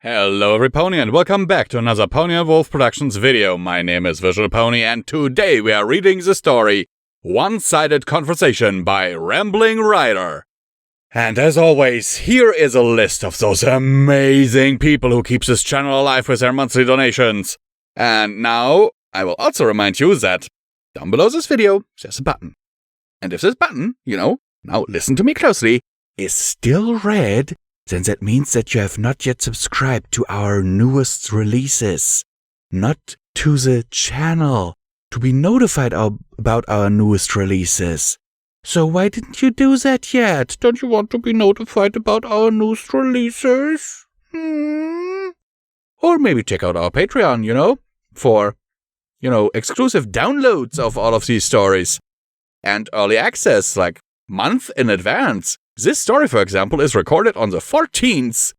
Hello everypony and welcome back to another PawWolf Productions video. My name is visualbrony and today we are reading the story One-Sided Conversation by Rambling Rider. And as always, here is a list of those amazing people who keeps this channel alive with their monthly donations. And now, I will also remind you that down below this video, there's a button. And if this button, now listen to me closely, is still red, then that means that you have not yet subscribed to our newest releases, not to the channel, to be notified about our newest releases. So why didn't you do that yet? Don't you want to be notified about our newest releases? Or maybe check out our Patreon, for, exclusive downloads of all of these stories. And early access, like, month in advance. This story, for example, is recorded on the 14th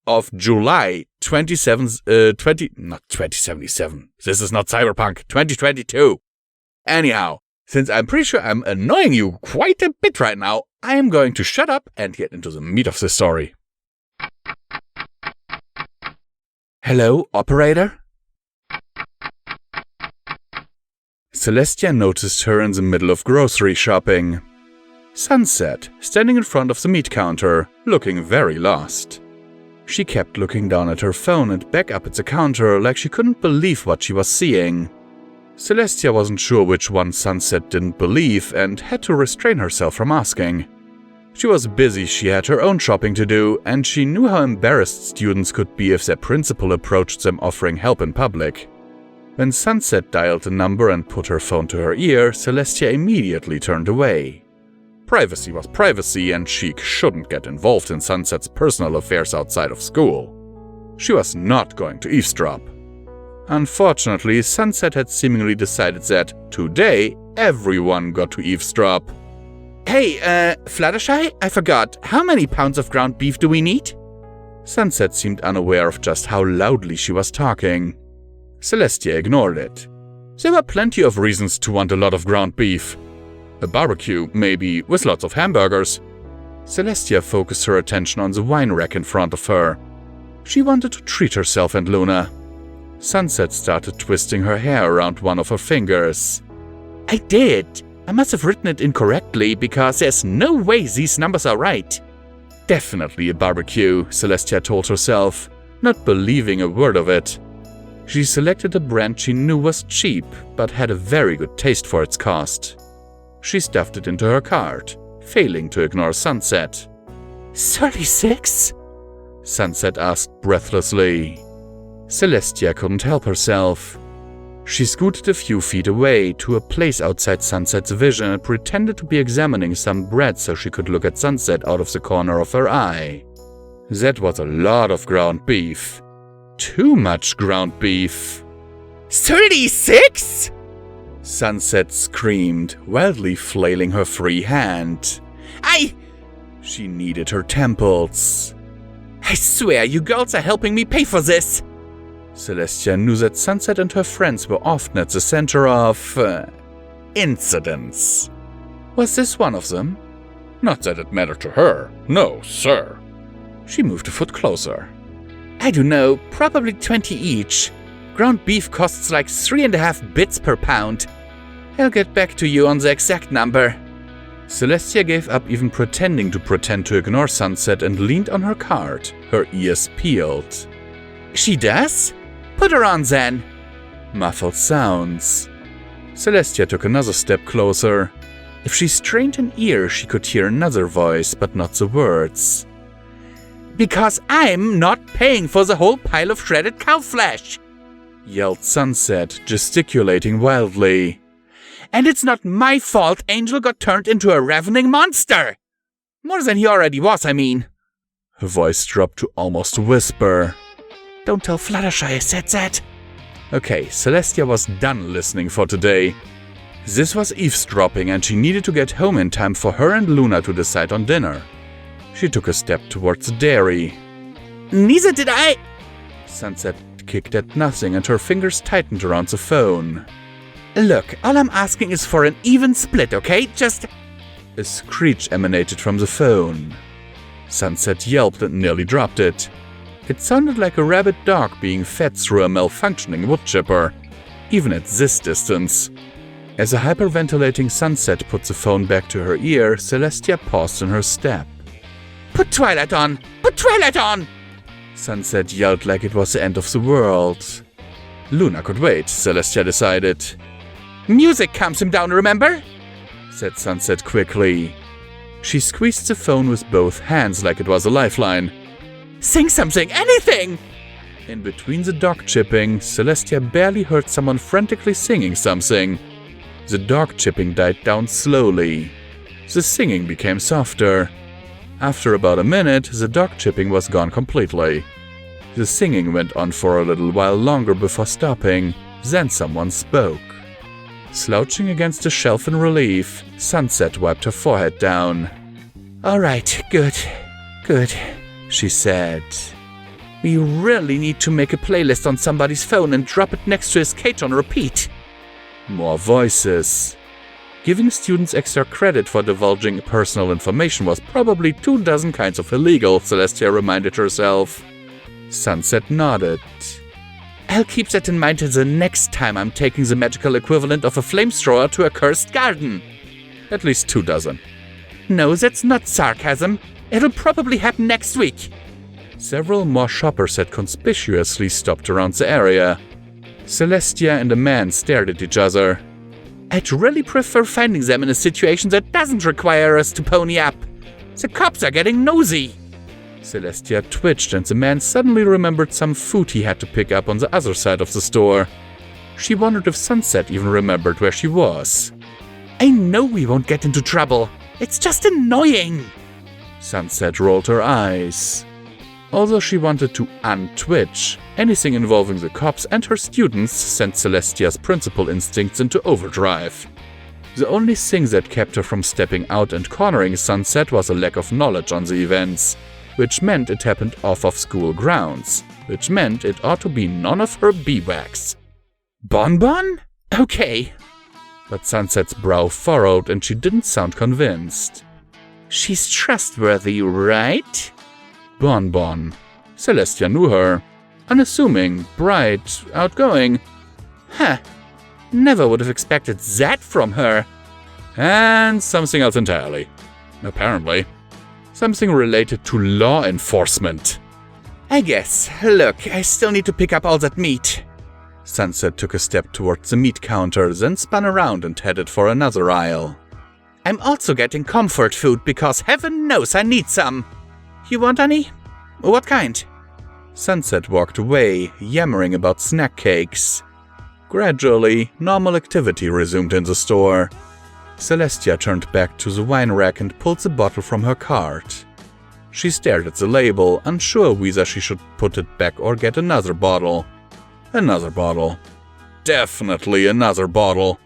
of July, 2077. This is not Cyberpunk, 2022. Anyhow, since I'm pretty sure I'm annoying you quite a bit right now, I am going to shut up and get into the meat of the story. Hello, operator? Celestia noticed her in the middle of grocery shopping. Sunset, standing in front of the meat counter, looking very lost. She kept looking down at her phone and back up at the counter like she couldn't believe what she was seeing. Celestia wasn't sure which one Sunset didn't believe and had to restrain herself from asking. She was busy, she had her own shopping to do, and she knew how embarrassed students could be if their principal approached them offering help in public. When Sunset dialed the number and put her phone to her ear, Celestia immediately turned away. Privacy was privacy, and she shouldn't get involved in Sunset's personal affairs outside of school. She was not going to eavesdrop. Unfortunately, Sunset had seemingly decided that, today, everyone got to eavesdrop. Hey, Fluttershy, I forgot, how many pounds of ground beef do we need? Sunset seemed unaware of just how loudly she was talking. Celestia ignored it. There were plenty of reasons to want a lot of ground beef. A barbecue, maybe, with lots of hamburgers. Celestia focused her attention on the wine rack in front of her. She wanted to treat herself and Luna. Sunset started twisting her hair around one of her fingers. I did. I must have written it incorrectly because there's no way these numbers are right. Definitely a barbecue, Celestia told herself, not believing a word of it. She selected a brand she knew was cheap, but had a very good taste for its cost. She stuffed it into her cart, failing to ignore Sunset. 36? Sunset asked breathlessly. Celestia couldn't help herself. She scooted a few feet away to a place outside Sunset's vision and pretended to be examining some bread so she could look at Sunset out of the corner of her eye. That was a lot of ground beef. Too much ground beef. 36? Sunset screamed, wildly flailing her free hand. She kneaded her temples. I swear you girls are helping me pay for this. Celestia knew that Sunset and her friends were often at the center of incidents. Was this one of them? Not that it mattered to her. No, sir. She moved a foot closer. I don't know, probably 20 each. Ground beef costs like 3.5 bits per pound. I'll get back to you on the exact number. Celestia gave up even pretending to ignore Sunset and leaned on her cart, her ears peeled. She does? Put her on then. Muffled sounds. Celestia took another step closer. If she strained an ear, she could hear another voice, but not the words. Because I'm not paying for the whole pile of shredded cow flesh, yelled Sunset, gesticulating wildly. And it's not my fault Angel got turned into a ravening monster. More than he already was, I mean. Her voice dropped to almost a whisper. Don't tell Fluttershy I said that. Okay, Celestia was done listening for today. This was eavesdropping and she needed to get home in time for her and Luna to decide on dinner. She took a step towards the dairy. Neither did I. Sunset kicked at nothing and her fingers tightened around the phone. Look, all I'm asking is for an even split, okay? Just... A screech emanated from the phone. Sunset yelped and nearly dropped it. It sounded like a rabid dog being fed through a malfunctioning wood chipper, even at this distance. As a hyperventilating Sunset put the phone back to her ear, Celestia paused in her step. "Put Twilight on! Put Twilight on!" Sunset yelled like it was the end of the world. Luna could wait, Celestia decided. "Music calms him down, remember?" said Sunset quickly. She squeezed the phone with both hands like it was a lifeline. "Sing something, anything!" In between the dog chipping, Celestia barely heard someone frantically singing something. The dog chipping died down slowly. The singing became softer. After about a minute, the dog chipping was gone completely. The singing went on for a little while longer before stopping, then someone spoke. Slouching against a shelf in relief, Sunset wiped her forehead down. "All right, good, she said. "We really need to make a playlist on somebody's phone and drop it next to his cage on repeat." More voices. Giving students extra credit for divulging personal information was probably 24 kinds of illegal, Celestia reminded herself. Sunset nodded. "I'll keep that in mind the next time I'm taking the magical equivalent of a flamethrower to a cursed garden." At least 24. "No, that's not sarcasm. It'll probably happen next week." Several more shoppers had conspicuously stopped around the area. Celestia and a man stared at each other. "I'd really prefer finding them in a situation that doesn't require us to pony up. The cops are getting nosy." Celestia twitched and the man suddenly remembered some food he had to pick up on the other side of the store. She wondered if Sunset even remembered where she was. "I know we won't get into trouble. It's just annoying." Sunset rolled her eyes. Although she wanted to untwitch, anything involving the cops and her students sent Celestia's principal instincts into overdrive. The only thing that kept her from stepping out and cornering Sunset was a lack of knowledge on the events, which meant it happened off of school grounds, which meant it ought to be none of her beeswax. "Bonbon? Okay." But Sunset's brow furrowed and she didn't sound convinced. "She's trustworthy, right?" Bonbon. Celestia knew her. Unassuming, bright, outgoing. Huh. Never would have expected that from her. And something else entirely. Apparently. Something related to law enforcement. "I guess. Look, I still need to pick up all that meat." Sunset took a step towards the meat counter, then spun around and headed for another aisle. "I'm also getting comfort food because heaven knows I need some. You want any? What kind?" Sunset walked away, yammering about snack cakes. Gradually, normal activity resumed in the store. Celestia turned back to the wine rack and pulled the bottle from her cart. She stared at the label, unsure whether she should put it back or get another bottle. Another bottle. Definitely another bottle.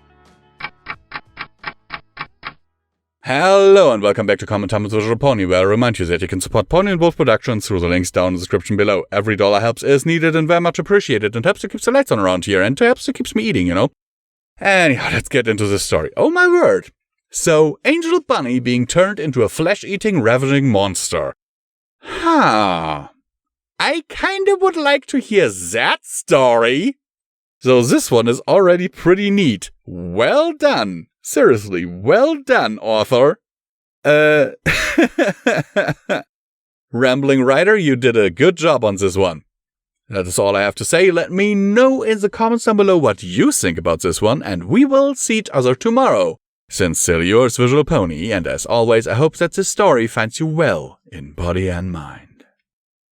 Hello and welcome back to Comment Time with Visual Pony, where I remind you that you can support Pony and Wolf Productions through the links down in the description below. Every dollar helps is needed and very much appreciated and helps to keep the lights on around here and helps to keep me eating, you know. Anyhow, let's get into this story. Oh my word. So, Angel Bunny being turned into a flesh-eating, ravaging monster. I kinda would like to hear that story. So this one is already pretty neat. Well done. Seriously, well done, author. Rambling writer, you did a good job on this one. That is all I have to say. Let me know in the comments down below what you think about this one, and we will see each other tomorrow. Sincerely yours, Visual Pony, and as always, I hope that this story finds you well in body and mind.